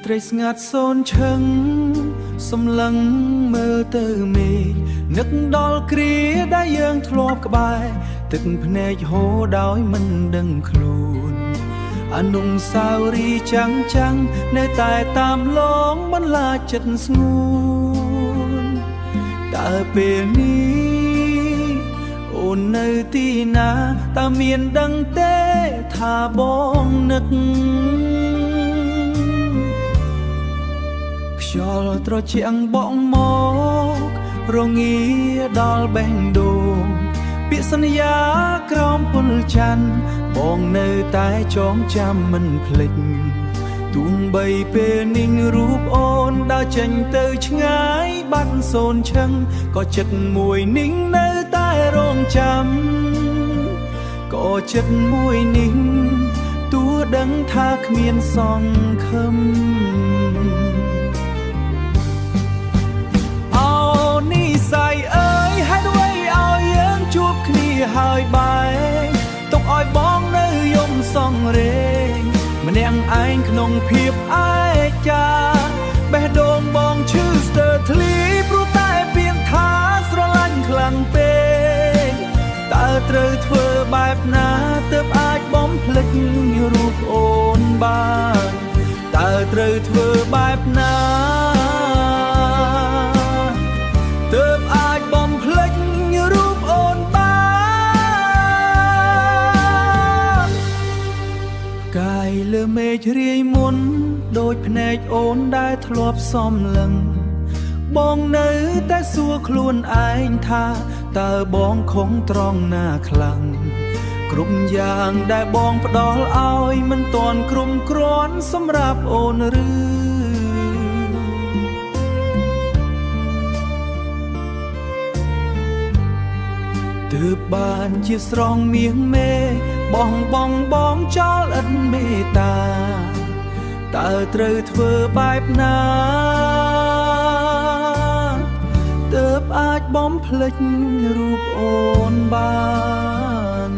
ត្រីស្ងាត់សូនឈឹងសំឡឹងមើលទៅមេឃនឹកដល់គ្រាដែលយើងធ្លាប់ក្បែរទឹកភ្នែកហូរដោយមិនដឹងខ្លួនអនុស្សាវរីយ៍ចាំងនៅតែតាមឡងបន្លាចចិត្តស្ងួនតើពេលនេះអូននៅទីណាតើមានដឹងទេថាបងនឹកខ្យល់ត្រជាក់បក់មករងាដល់បេះដូងពាក្យសន្យាក្រោមពន្លច័ន្ទបងនៅតែចងចាំមិនភ្លេចទូនបីពេលនេះរូបអូនដើរចេញទៅឆ្ងាយបាត់សូនឈឹងក៏ចិត្តមួយនេះនៅតែរងចាំក៏ចិត្តមួយនេះទោះដឹងថាគ្មានសង្ឃឹមនិស័យអើយហេតុអ្វីឲ្យយើងជួបគ្នាហើយបែកទុកឲ្យបងនៅយំសង្រេងម្នាក់ឯងក្នុងភាពឯកាបេះដូងបងឈឺស្ទើរធ្លីព្រោះតែពាក្យថាស្រឡាញ់ខ្លាំងពេកតើត្រូវធ្វើបែបណាទើបអាចបំភ្លេចរូបអូនបានតើត្រូវធ្វើបែបណាទើបអាចបំភ្លេចរូបអូនបានផ្កាយលើមេឃរាយមុនដូចភ្នែកអូនដែលធ្លាប់សំឡឹងបងនៅតែសួរខ្លួនឯងថាតើបងខំត្រង់ណាខ្លាំងគ្រប់យ៉ាងដែលបងផ្ដល់ឲ្យមិនទាន់គ្រប់គ្រាន់សម្រាប់អូនឬទើបបានជាស្រងមាសមេបងចោលឥតមេត្តាតើត្រូវធ្វើបែបណាទើបអាចបំភ្លេចរូបអូនបាន